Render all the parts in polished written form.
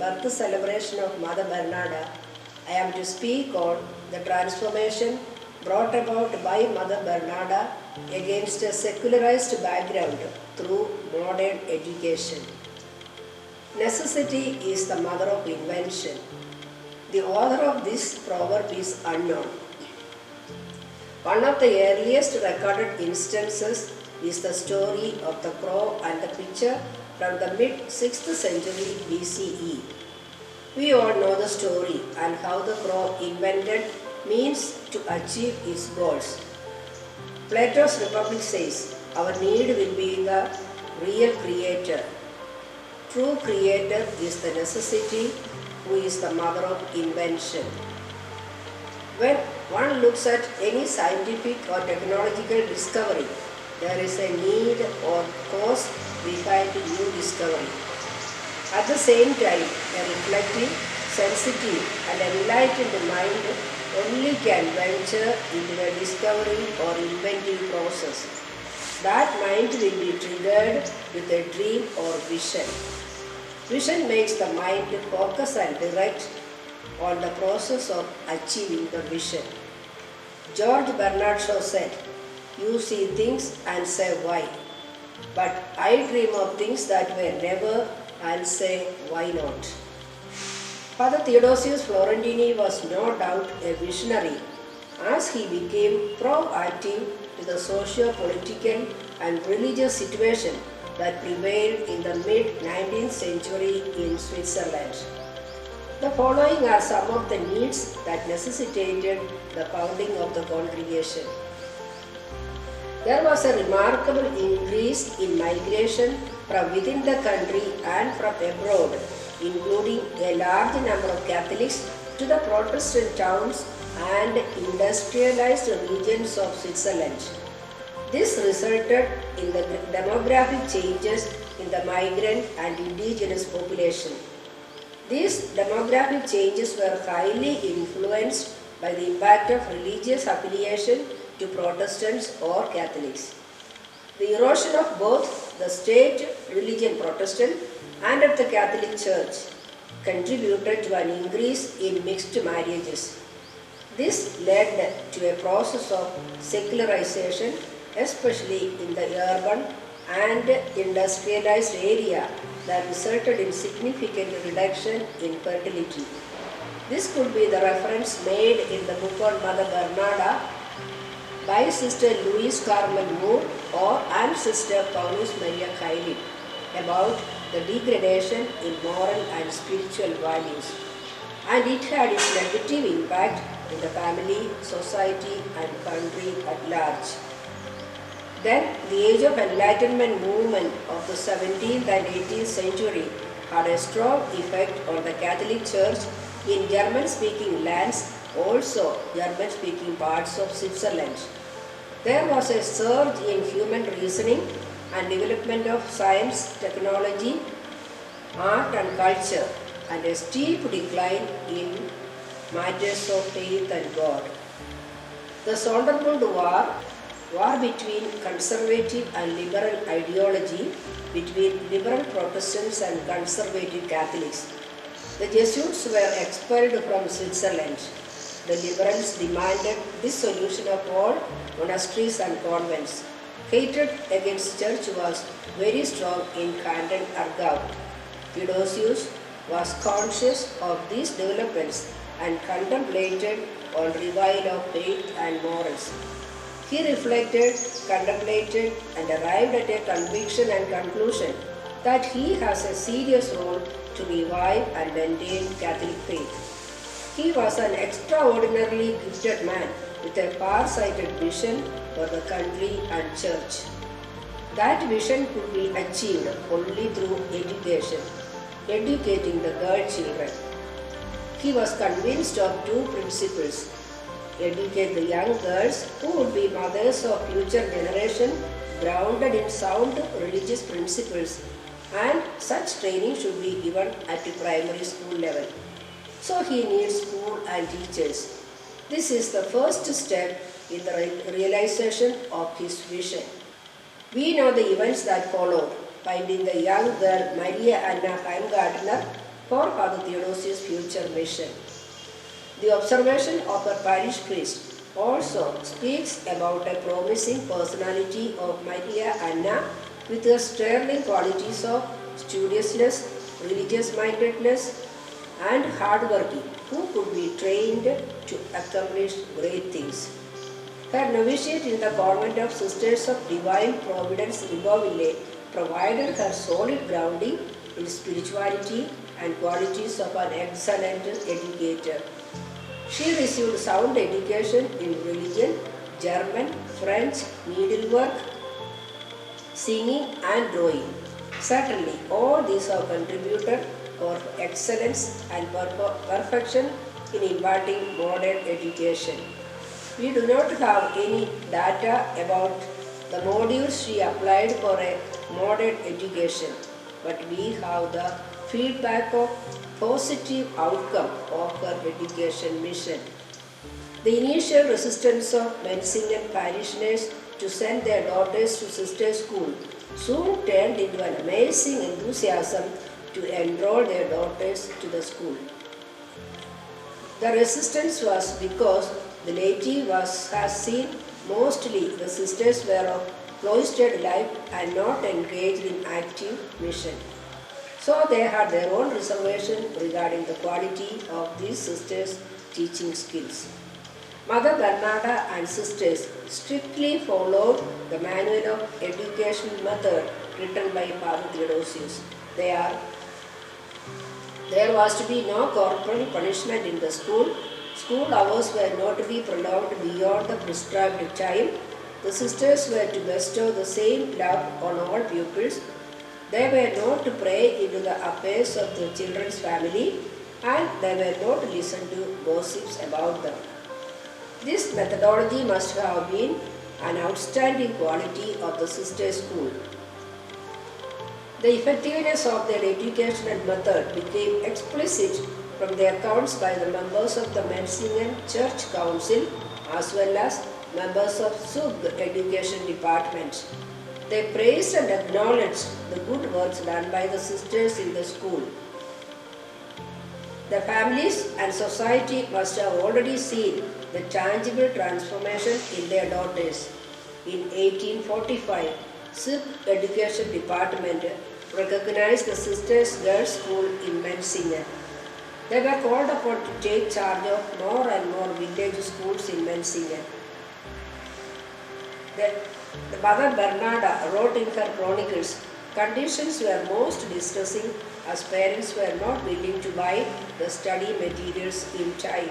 birth celebration of Mother Bernarda, I am to speak on the transformation brought about by Mother Bernarda against a secularized background through modern education. Necessity is the mother of invention. The author of this proverb is unknown. One of the earliest recorded instances is the story of the crow and the pitcher from the mid-6th century BCE. We all know the story and how the crow invented means to achieve its goals. Plato's Republic says, our need will be the real creator. True creator is the necessity who is the mother of invention. When one looks at any scientific or technological discovery, there is a need or cause behind new discovery. At the same time, a reflective, sensitive and enlightened mind only can venture into a discovery or inventive process. That mind will be triggered with a dream or vision. Vision makes the mind focus and direct on the process of achieving the vision. George Bernard Shaw said, "You see things and say why, but I dream of things that were never and say why not." Father Theodosius Florentini was no doubt a visionary as he became proactive to the socio-political and religious situation that prevailed in the mid-19th century in Switzerland. The following are some of the needs that necessitated the founding of the congregation. There was a remarkable increase in migration from within the country and from abroad, including a large number of Catholics to the Protestant towns and industrialized regions of Switzerland. This resulted in the demographic changes in the migrant and indigenous population. These demographic changes were highly influenced by the impact of religious affiliation to Protestants or Catholics. The erosion of both the state religion Protestant and of the Catholic Church contributed to an increase in mixed marriages. This led to a process of secularization, especially in the urban and industrialized area that resulted in significant reduction in fertility. This could be the reference made in the book on Mother Bernarda by Sister Louise Carmel Moore and Sister Paulus Maria Kaili about the degradation in moral and spiritual values, and it had its negative impact in the family, society and country at large. Then, the Age of Enlightenment movement of the 17th and 18th century had a strong effect on the Catholic Church in German-speaking lands, also German-speaking parts of Switzerland. There was a surge in human reasoning and development of science, technology, art and culture, and a steep decline in matters of faith and God. The Sondermund war between conservative and liberal ideology, between liberal Protestants and conservative Catholics. The Jesuits were expelled from Switzerland. The liberals demanded dissolution of all monasteries and convents. Hatred against church was very strong in Canton Aargau. Theodosius was conscious of these developments and contemplated on revival of faith and morals. He reflected, contemplated, and arrived at a conviction and conclusion that he has a serious role to revive and maintain Catholic faith. He was an extraordinarily gifted man with a far-sighted vision for the country and church. That vision could be achieved only through education, educating the girl children. He was convinced of two principles: educate the young girls who would be mothers of future generation grounded in sound religious principles, and such training should be given at the primary school level. So he needs school and teachers. This is the first step in the realization of his vision. We know the events that followed, finding the young girl Maria Anna Heimgartner for Father Theodosius' future mission. The observation of her parish priest also speaks about a promising personality of Maria Anna with her sterling qualities of studiousness, religious mindedness, and hardworking, who could be trained to accomplish great things. Her novitiate in the convent of Sisters of Divine Providence Libreville provided her solid grounding in spirituality and qualities of an excellent educator. She received sound education in religion, German, French, needlework, singing and drawing. Certainly, all these have contributed for excellence and perfection in imparting modern education. We do not have any data about the modules she applied for a modern education, but we have the feedback of positive outcome of her education mission. The initial resistance of Menzingen parishioners to send their daughters to sister school soon turned into an amazing enthusiasm to enroll their daughters to the school. The resistance was because the laity has seen mostly the sisters were of cloistered life and not engaged in active mission. So they had their own reservation regarding the quality of these sisters' teaching skills. Mother Bernarda and sisters strictly followed the manual of educational method written by Father Theodosius. There was to be no corporal punishment in the school. School hours were not to be prolonged beyond the prescribed time. The sisters were to bestow the same love on all pupils. They were not to pry into the affairs of the children's family, and they were not to listen to gossips about them. This methodology must have been an outstanding quality of the sister school. The effectiveness of their educational method became explicit from the accounts by the members of the Menzingen Church Council as well as members of SUG Education Department. They praised and acknowledged the good works done by the sisters in the school. The families and society must have already seen the tangible transformation in their daughters. In 1845, SUG Education Department recognized the Sisters Girls' School in Menzingen. They were called upon to take charge of more and more village schools in Menzingen. The Mother Bernarda wrote in her chronicles, conditions were most distressing as parents were not willing to buy the study materials in time.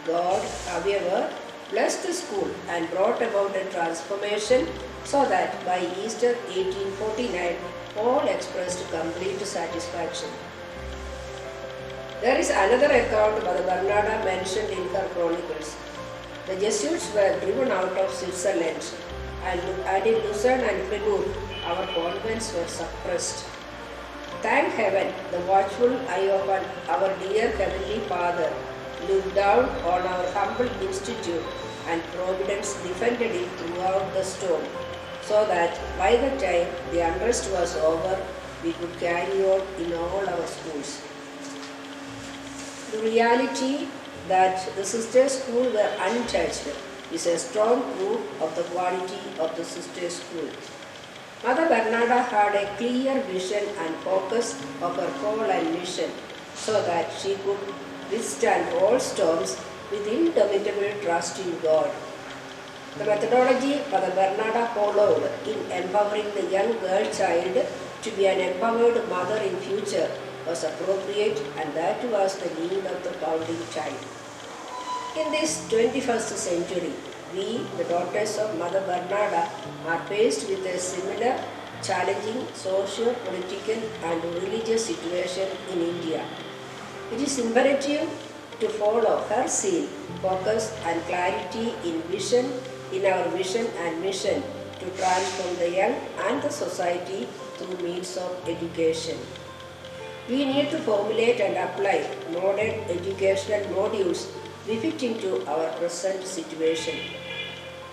God, however, blessed the school and brought about a transformation so that by Easter 1849, all expressed complete satisfaction. There is another account Mother Bernarda mentioned in her chronicles. The Jesuits were driven out of Switzerland, and in Lucerne and Fribourg, our convents were suppressed. Thank heaven, the watchful eye of our dear Heavenly Father looked down on our humble institute, and Providence defended it throughout the storm, so that by the time the unrest was over, we could carry on in all our schools. The reality that the sisters' school were untouched is a strong proof of the quality of the sisters' school. Mother Bernarda had a clear vision and focus of her call and mission so that she could withstand all storms with indomitable trust in God. The methodology Mother Bernarda followed in empowering the young girl child to be an empowered mother in future was appropriate, and that was the need of the founding child. In this 21st century, we, the daughters of Mother Bernarda, are faced with a similar challenging socio-political and religious situation in India. It is imperative to follow her zeal, focus and clarity in our vision and mission to transform the young and the society through means of education. We need to formulate and apply modern educational modules befitting to our present situation.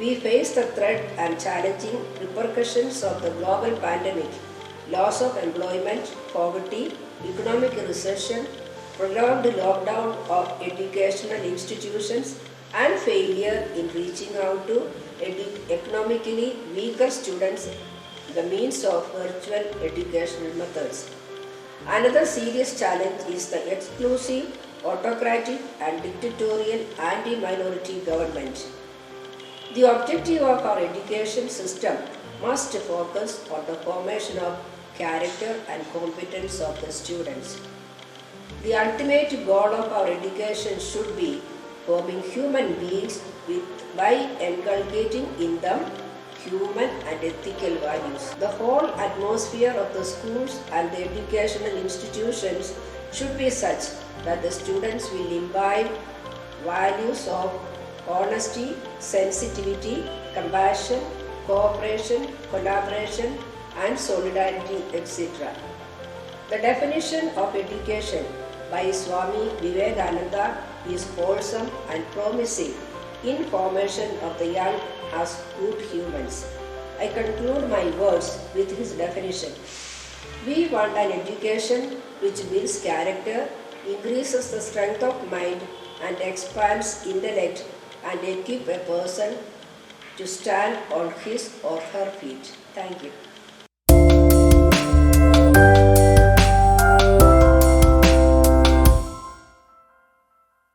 We face the threat and challenging repercussions of the global pandemic, loss of employment, poverty, economic recession, prolonged lockdown of educational institutions, and failure in reaching out to economically weaker students the means of virtual educational methods. Another serious challenge is the exclusive, autocratic, and dictatorial anti-minority government. The objective of our education system must focus on the formation of character and competence of the students. The ultimate goal of our education should be forming human beings by inculcating in them human and ethical values. The whole atmosphere of the schools and the educational institutions should be such that the students will imbibe values of honesty, sensitivity, compassion, cooperation, collaboration, and solidarity, etc. The definition of education by Swami Vivekananda is wholesome and promising in formation of the young as good humans. I conclude my words with his definition. We want an education which builds character, increases the strength of mind, and expands intellect and equip a person to stand on his or her feet. Thank you.